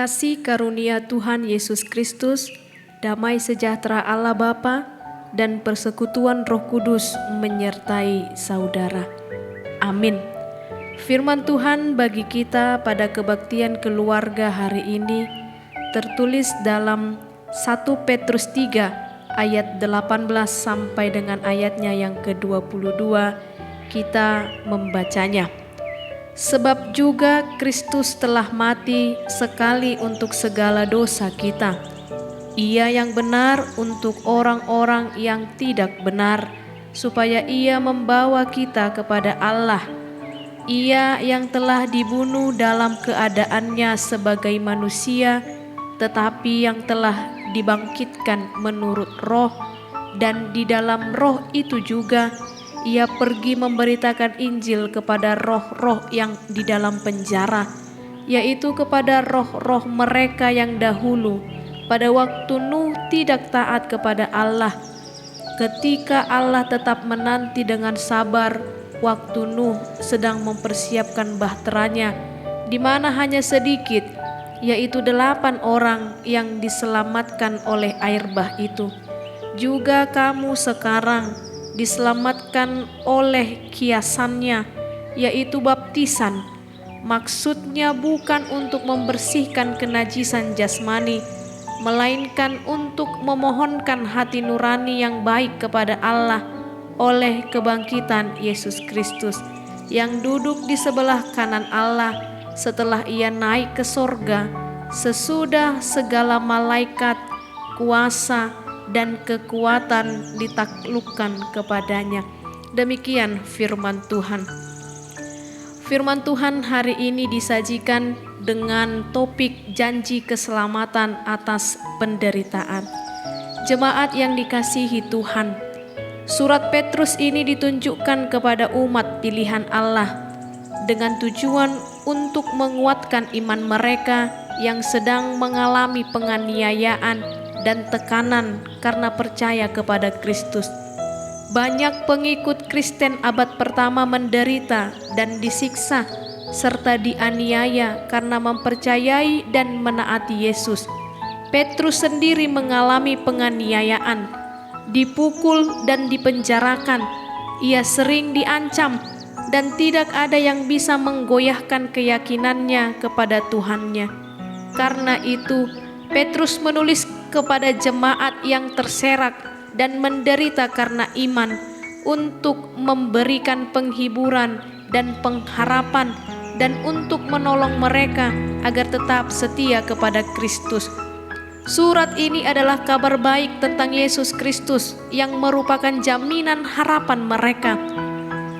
Kasih karunia Tuhan Yesus Kristus, damai sejahtera Allah Bapa, dan persekutuan Roh Kudus menyertai saudara. Amin. Firman Tuhan bagi kita pada kebaktian keluarga hari ini tertulis dalam 1 Petrus 3 ayat 18 sampai dengan ayatnya yang ke-22. Kita membacanya. Sebab juga Kristus telah mati sekali untuk segala dosa kita. Ia yang benar untuk orang-orang yang tidak benar, supaya ia membawa kita kepada Allah. Ia yang telah dibunuh dalam keadaannya sebagai manusia, tetapi yang telah dibangkitkan menurut roh, dan di dalam roh itu juga ia pergi memberitakan Injil kepada roh-roh yang di dalam penjara, yaitu kepada roh-roh mereka yang dahulu pada waktu Nuh tidak taat kepada Allah, ketika Allah tetap menanti dengan sabar waktu Nuh sedang mempersiapkan bahteranya, di mana hanya sedikit, yaitu 8 orang yang diselamatkan oleh air bah itu. Juga kamu sekarang diselamatkan oleh kiasannya, yaitu baptisan. Maksudnya bukan untuk membersihkan kenajisan jasmani, melainkan untuk memohonkan hati nurani yang baik kepada Allah oleh kebangkitan Yesus Kristus, yang duduk di sebelah kanan Allah setelah ia naik ke sorga, sesudah segala malaikat, kuasa, dan kekuatan ditaklukkan kepadanya. Demikian firman Tuhan. Firman Tuhan hari ini disajikan dengan topik janji keselamatan atas penderitaan. Jemaat yang dikasihi Tuhan, surat Petrus ini ditunjukkan kepada umat pilihan Allah dengan tujuan untuk menguatkan iman mereka yang sedang mengalami penganiayaan dan tekanan karena percaya kepada Kristus. Banyak pengikut Kristen abad pertama menderita dan disiksa serta dianiaya karena mempercayai dan menaati Yesus. Petrus sendiri mengalami penganiayaan, dipukul dan dipenjarakan. Ia sering diancam dan tidak ada yang bisa menggoyahkan keyakinannya kepada Tuhannya. Karena itu, Petrus menulis kepada jemaat yang terserak dan menderita karena iman untuk memberikan penghiburan dan pengharapan dan untuk menolong mereka agar tetap setia kepada Kristus. Surat ini adalah kabar baik tentang Yesus Kristus yang merupakan jaminan harapan mereka.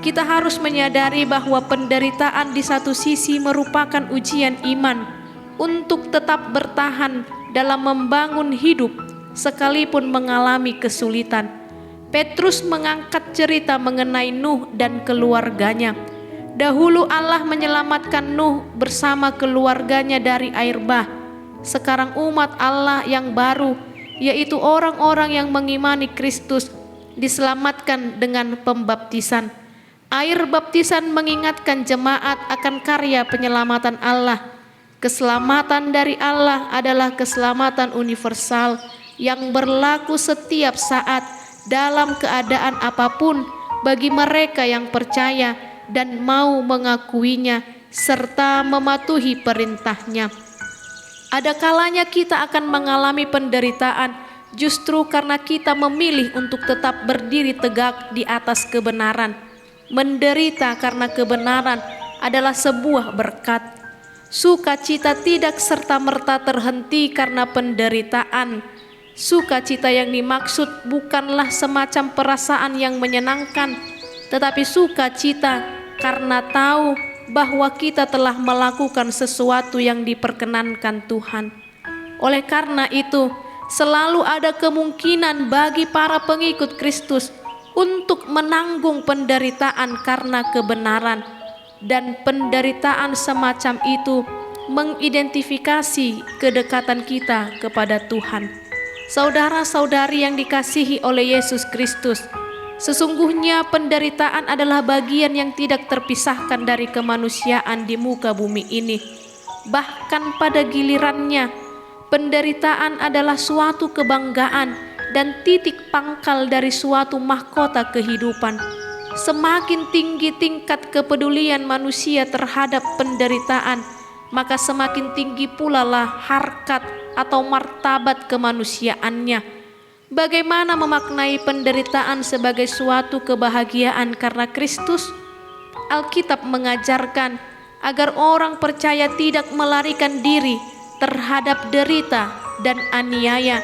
Kita harus menyadari bahwa penderitaan di satu sisi merupakan ujian iman untuk tetap bertahan dalam membangun hidup sekalipun mengalami kesulitan. Petrus mengangkat cerita mengenai Nuh dan keluarganya. Dahulu Allah menyelamatkan Nuh bersama keluarganya dari air bah. Sekarang umat Allah yang baru, yaitu orang-orang yang mengimani Kristus, diselamatkan dengan pembaptisan. Air baptisan mengingatkan jemaat akan karya penyelamatan Allah. Keselamatan dari Allah adalah keselamatan universal yang berlaku setiap saat dalam keadaan apapun bagi mereka yang percaya dan mau mengakuinya serta mematuhi perintahnya. Ada kalanya kita akan mengalami penderitaan justru karena kita memilih untuk tetap berdiri tegak di atas kebenaran. Menderita karena kebenaran adalah sebuah berkat. Sukacita tidak serta-merta terhenti karena penderitaan. Sukacita yang dimaksud bukanlah semacam perasaan yang menyenangkan, tetapi sukacita karena tahu bahwa kita telah melakukan sesuatu yang diperkenankan Tuhan. Oleh karena itu, selalu ada kemungkinan bagi para pengikut Kristus untuk menanggung penderitaan karena kebenaran. Dan penderitaan semacam itu mengidentifikasi kedekatan kita kepada Tuhan. Saudara-saudari yang dikasihi oleh Yesus Kristus, sesungguhnya penderitaan adalah bagian yang tidak terpisahkan dari kemanusiaan di muka bumi ini. Bahkan pada gilirannya, penderitaan adalah suatu kebanggaan dan titik pangkal dari suatu mahkota kehidupan. Semakin tinggi tingkat kepedulian manusia terhadap penderitaan, maka semakin tinggi pula lah harkat atau martabat kemanusiaannya. Bagaimana memaknai penderitaan sebagai suatu kebahagiaan karena Kristus? Alkitab mengajarkan agar orang percaya tidak melarikan diri terhadap derita dan aniaya.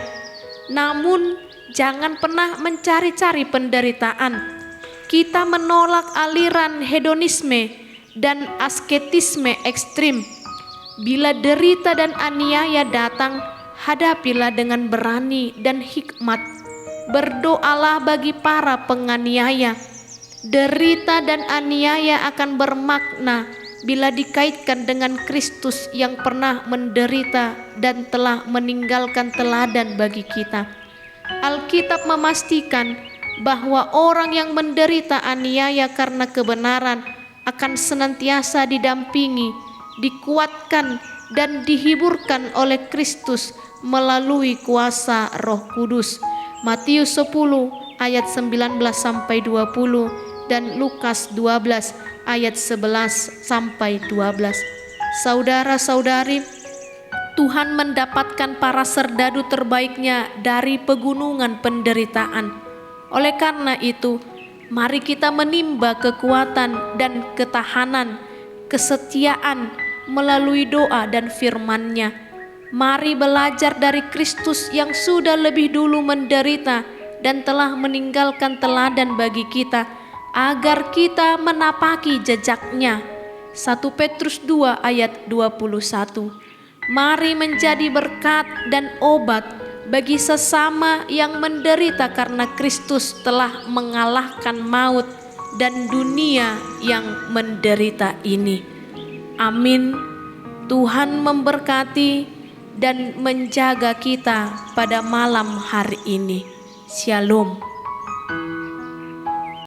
Namun, jangan pernah mencari-cari penderitaan. Kita menolak aliran hedonisme dan asketisme ekstrim. Bila derita dan aniaya datang, hadapilah dengan berani dan hikmat. Berdoalah bagi para penganiaya. Derita dan aniaya akan bermakna bila dikaitkan dengan Kristus yang pernah menderita dan telah meninggalkan teladan bagi kita. Alkitab memastikan bahwa orang yang menderita aniaya karena kebenaran akan senantiasa didampingi, dikuatkan, dan dihiburkan oleh Kristus melalui kuasa Roh Kudus. Matius 10 ayat 19 sampai 20 dan Lukas 12 ayat 11 sampai 12. Saudara-saudari, Tuhan mendapatkan para serdadu terbaiknya dari pegunungan penderitaan. Oleh karena itu, mari kita menimba kekuatan dan ketahanan, kesetiaan melalui doa dan firman-Nya. Mari belajar dari Kristus yang sudah lebih dulu menderita dan telah meninggalkan teladan bagi kita, agar kita menapaki jejaknya. 1 Petrus 2 ayat 21. Mari menjadi berkat dan obat bagi sesama yang menderita karena Kristus telah mengalahkan maut dan dunia yang menderita ini. Amin. Tuhan memberkati dan menjaga kita pada malam hari ini. Shalom.